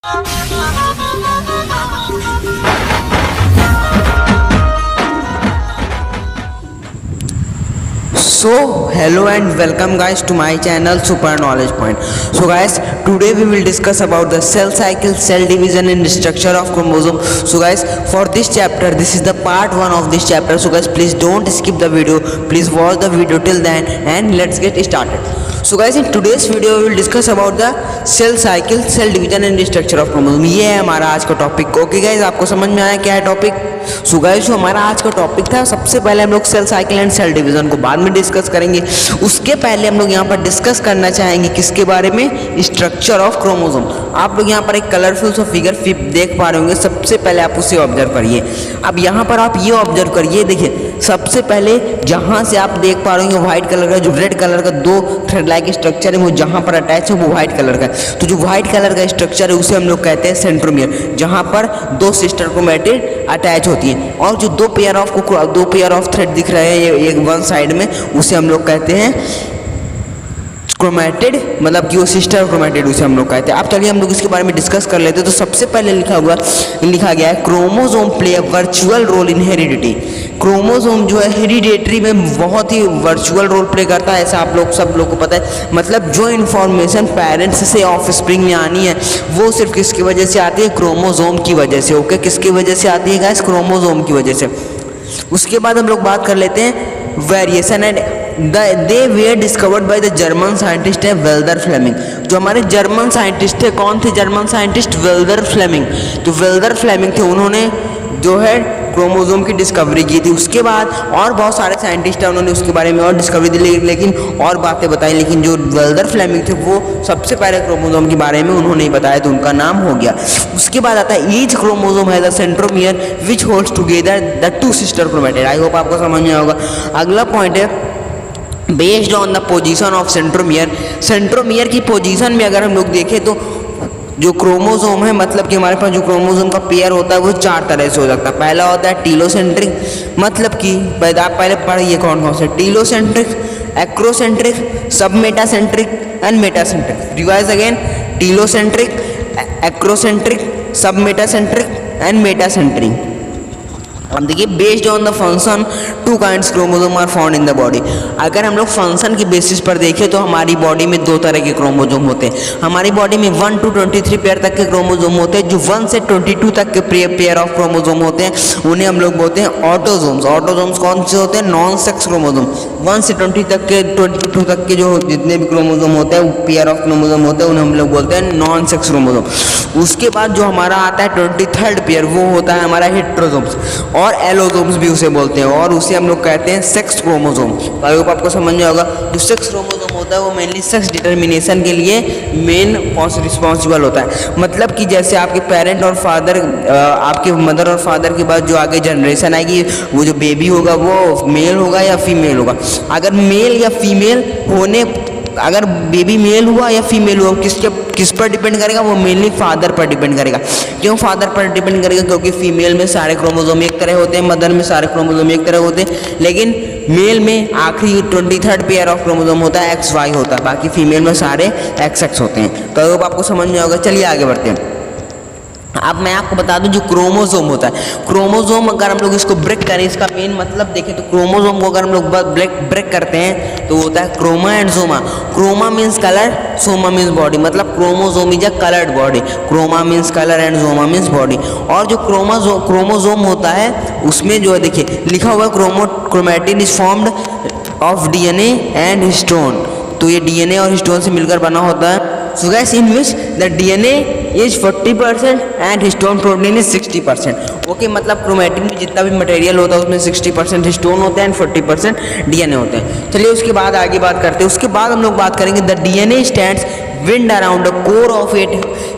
So hello and welcome guys to my channel Super Knowledge Point. So guys, today we will discuss about the cell cycle, cell division and structure of chromosome. So guys, for this chapter, this is the part 1 of this chapter. So guys, please don't skip the video, please watch the video till then and let's get started. So guys, in today's video we will discuss about the cell cycle, cell division and structure of chromosome. ये है हमारा आज का topic. Okay guys, आपको समझ में आया क्या है टॉपिक? सो गाइज, जो हमारा आज का टॉपिक था, सबसे पहले हम लोग cell cycle and cell division को बाद में डिस्कस करेंगे. उसके पहले हम लोग यहाँ पर डिस्कस करना चाहेंगे किसके बारे में? Structure of chromosome. आप लोग यहाँ पर एक कलरफुल सा फिगर देख पा रहे होंगे. सबसे पहले आप उसे ऑब्जर्व करिए. अब यहाँ पर आप ये ऑब्जर्व करिए, देखिए सबसे पहले जहाँ से आप देख पा रहे होंगे व्हाइट कलर का, जो रेड कलर का दो थ्रेड लाइक स्ट्रक्चर है वो जहाँ पर अटैच है वो व्हाइट कलर का है. तो जो व्हाइट कलर का स्ट्रक्चर है उसे हम लोग कहते हैं सेंट्रोमियर, जहाँ पर दो सिस्टर क्रोमैटिड अटैच होती हैं. और जो दो पेयर ऑफ थ्रेड दिख रहे हैं ये एक वन साइड में, उसे हम लोग कहते हैं क्रोमैटिड, मतलब कि वो सिस्टर क्रोमैटिड उसे हम लोग कहते हैं. अब चलिए हम लोग इसके बारे में डिस्कस कर लेते हैं. तो सबसे पहले लिखा गया है chromosome play a virtual role in heredity. Chromosome जो है हेरिडेटरी में बहुत ही वर्चुअल रोल प्ले करता है, ऐसा आप लोग सब लोग को पता है. मतलब जो इन्फॉर्मेशन पेरेंट्स से ऑफस्प्रिंग में आनी है वो सिर्फ किसकी वजह से आती है? क्रोमोसोम की वजह से. ओके, किसकी वजह से आती है गाइस? क्रोमोसोम की वजह से. उसके बाद हम लोग बात कर लेते हैं variation and they were discovered by the German scientist है वेल्दर फ्लेमिंग. जो हमारे जर्मन साइंटिस्ट थे, कौन थे जर्मन साइंटिस्ट? वेल्दर फ्लेमिंग. तो वेल्दर फ्लेमिंग थे, उन्होंने जो है क्रोमोसोम की डिस्कवरी की थी. उसके बाद और बहुत सारे साइंटिस्ट हैं, उन्होंने उसके बारे में और डिस्कवरी दी, लेकिन और बातें बताई. लेकिन जो वेल्दर फ्लेमिंग थे वो सबसे पहले क्रोमोसोम के बारे में उन्होंने ही बताया, तो उनका नाम हो गया. उसके बाद आता है ईच क्रोमोसोम है the centromere which holds together the two sister chromatid. I hope आपको समझ में होगा. अगला पॉइंट है based on the position of centromere. Centromere की पोजीशन में अगर हम लोग देखें तो जो क्रोमोसोम है, मतलब कि हमारे पास जो क्रोमोसोम का पेयर होता है वो चार तरह से हो सकता है. पहला होता है टीलोसेंट्रिक, मतलब कि आप पहले पढ़िए कौन कौन से: telocentric, acrocentric, submetacentric and metacentric. Revise again: telocentric, acrocentric, submetacentric and metacentric. अब देखिए based on the function two kinds chromosome are found in the body. अगर हम लोग फंक्शन की बेसिस पर देखें तो हमारी बॉडी में दो तरह के क्रोमोसोम होते हैं. हमारी बॉडी में 1 to 23 पेयर तक के क्रोमोसोम होते हैं. जो 1 से 22 तक के पेयर ऑफ क्रोमोसोम होते हैं उन्हें हम लोग बोलते हैं ऑटोसोम्स. ऑटोसोम्स कौन से होते हैं? Non sex chromosome. 1 से 22 तक के जो जितने भी क्रोमोसोम होते हैं, पेयर ऑफ क्रोमोसोम होते हैं, उन्हें हम लोग बोलते हैं नॉन सेक्स क्रोमोसोम. उसके बाद जो हमारा आता है 23rd पेयर, वो होता है हमारा हेट्रोसोम्स और एलोसोम्स भी उसे बोलते हैं, और उसे हम लोग कहते हैं सेक्स क्रोमोसोम. आई होप आपको समझ में होगा. जो सेक्स क्रोमोसोम होता है वो मेनली सेक्स डिटर्मिनेशन के लिए मेन रिस्पॉन्सिबल होता है. मतलब कि जैसे आपके पेरेंट और फादर, आपके मदर और फादर के बाद जो आगे जनरेशन आएगी, वो जो बेबी होगा वो मेल होगा या फीमेल होगा. अगर मेल या फीमेल होने, अगर बेबी मेल हुआ या फीमेल हुआ, किस पर डिपेंड करेगा? वो मेनली फादर पर डिपेंड करेगा. क्यों फादर पर डिपेंड करेगा? क्योंकि फीमेल में सारे क्रोमोसोम एक तरह होते हैं, मदर में सारे क्रोमोसोम एक तरह होते हैं, लेकिन मेल में आखिरी 23rd पेयर ऑफ क्रोमोसोम होता है XY होता है, बाकी फीमेल में सारे XX होते हैं. तो अब आपको समझ में होगा. चलिए आगे बढ़ते हैं. अब मैं आपको बता दूं जो क्रोमोसोम होता है, क्रोमोसोम अगर हम लोग इसको ब्रेक करें, इसका मेन मतलब देखें तो क्रोमोसोम को अगर हम लोग ब्रेक करते हैं तो होता है chroma and soma. Chroma means colour, soma means body. मतलब chromosome is a coloured body. Chroma means colour and soma means body. और जो क्रोमोसोम होता है उसमें जो है देखिए लिखा हुआ chromatin is formed of DNA and histone. तो ये DNA और हिस्टोन से मिलकर बना होता है. So guys, in which the DNA is 40% and histone protein is 60%. Okay, मतलब क्रोमैटिन में जितना भी मटेरियल होता है उसमें 60% हिस्टोन होते हैं एंड 40% DNA होते हैं. चलिए उसके बाद आगे बात करते हैं. उसके बाद हम लोग बात करेंगे the DNA strands wind around the core of it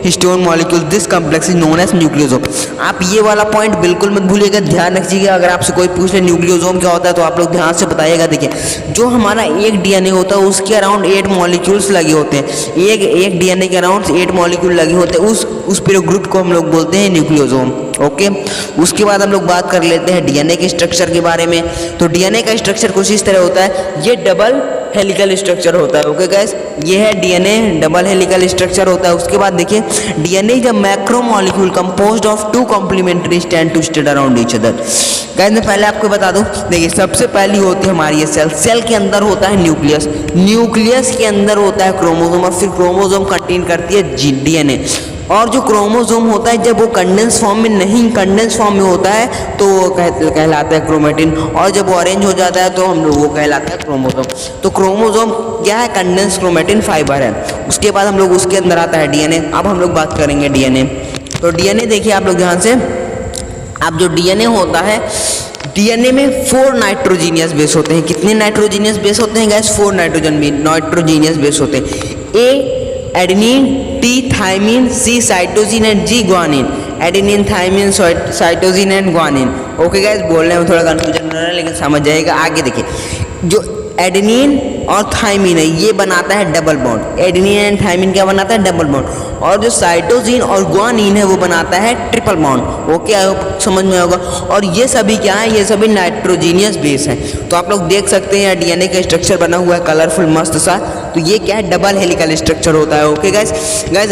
histone molecule. This complex is known as nucleosome. आप ये वाला पॉइंट बिल्कुल मत भूलिएगा, ध्यान रखिएगा. अगर आपसे कोई पूछ ले न्यूक्लियोसोम क्या होता है तो आप लोग ध्यान से बताइएगा. देखिए जो हमारा एक DNA होता है उसके अराउंड 8 मॉलिक्यूल्स लगे होते हैं. एक DNA के अराउंड 8 मॉलिक्यूल लगे होते हैं. उस पूरे ग्रुप को हम लोग बोलते हैं न्यूक्लियोसोम. ओके, उसके बाद हम लोग बात कर लेते हैं DNA के स्ट्रक्चर के बारे में. तो DNA का स्ट्रक्चर कुछ इस तरह होता है. ये डबल हेलिकल स्ट्रक्चर होता है। ओके गाइस, ये है डीएनए, डबल हेलिकल स्ट्रक्चर होता है। उसके बाद देखिए DNA is a macromolecule composed of two complementary strand twisted around each other. Guys मैं पहले आपको बता दूं, देखिए सबसे पहली होती है हमारी ये सेल के अंदर होता है न्यूक्लियस, न्यूक्लियस के अंदर होता है क्रोमोसोम, और फिर क्रोमोसोम कंटेन करती है डीएनए। और जो क्रोमोसोम होता है जब वो कंडेंस फॉर्म में नहीं, कंडेंस फॉर्म में होता है तो वो कहलाता है क्रोमेटिन, और जब ऑरेंज हो जाता है तो हम लोग वो कहलाता है क्रोमोसोम। तो क्रोमोसोम क्या है? कंडेंस क्रोमेटिन फाइबर है। उसके बाद हम लोग उसके अंदर आता है डीएनए। अब हम लोग बात करेंगे डीएनए। तो डीएनए देखिए आप लोग ध्यान से, अब जो डीएनए होता है, डीएनए में 4 नाइट्रोजीनियस बेस होते हैं। कितने नाइट्रोजीनियस बेस होते हैं गैस? 4 नाइट्रोजीनियस बेस होते हैं। A adenine, T thymine, C cytosine and G guanine. Adenine, thymine, cytosine and guanine. Okay guys, बोलने में थोड़ा कंफ्यूजन हो रहा है लेकिन समझ जाएगा। आगे देखिए, जो एडेनिन और थाइमिन है ये बनाता है double bond. Adenine and thymine क्या बनाता है? Double bond. और जो साइटोसिन और ग्वानिन है वो बनाता है triple bond. Okay, I hope समझ में होगा। और ये सभी क्या है? ये सभी नाइट्रोजीनियस बेस हैं। तो आप लोग देख सकते हैं डीएनए का स्ट्रक्चर बना हुआ है कलरफुल मस्त सा। तो ये क्या है? डबल हेलिकल स्ट्रक्चर होता है। ओके गाइस,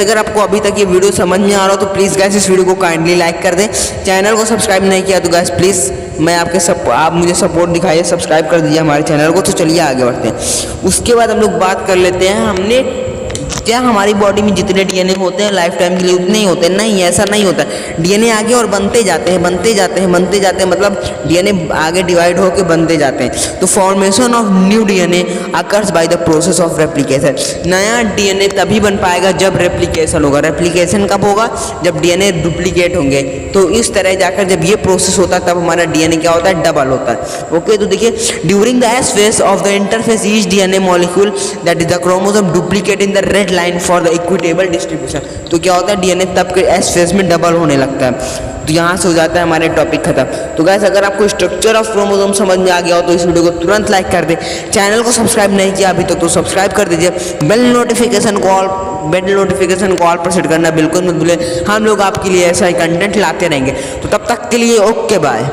अगर आपको अभी तक ये वीडियो समझ में आ रहा हो तो प्लीज़ गाइस इस वीडियो को काइंडली लाइक कर दें। चैनल को सब्सक्राइब नहीं किया तो गाइस प्लीज़ आप मुझे सपोर्ट दिखाइए, सब्सक्राइब कर दीजिए हमारे चैनल को। तो चलिए आगे बढ़ते हैं। उसके बाद हम लोग बात कर लेते हैं, हमने क्या हमारी बॉडी में जितने डीएनए होते हैं लाइफ टाइम के लिए उतने ही होते हैं? नहीं, ऐसा नहीं होता। डीएनए आगे और बनते जाते हैं, मतलब डीएनए आगे डिवाइड होकर बनते जाते हैं। तो formation of new DNA occurs by the process of replication. नया डीएनए तभी बन पाएगा जब रेप्लिकेशन होगा। रेप्लिकेशन कब होगा? जब डीएनए डुप्लीकेट होंगे। तो इस तरह जाकर जब ये प्रोसेस होता है तब हमारा डीएनए क्या होता है? डबल होता है। ओके, तो देखिए during the S phase of the interface each DNA molecule that is the chromosome duplicate in the red line for the equitable distribution. तो क्या होता है? डीएनए तब के एस फेज में डबल होने लगता है। तो यहाँ से हो जाता है हमारे टॉपिक खत्म। तो गाइस अगर आपको स्ट्रक्चर ऑफ क्रोमोसोम समझ में आ गया हो तो इस वीडियो को तुरंत लाइक कर दे। चैनल को सब्सक्राइब नहीं किया अभी तक तो सब्सक्राइब कर दीजिए। बेल नोटिफिकेशन कॉल पर सेट करना बिल्कुल मत भूलें। हम लोग आपके लिए ऐसा ही कंटेंट लाते रहेंगे। तो तब तक के लिए ओके बाय।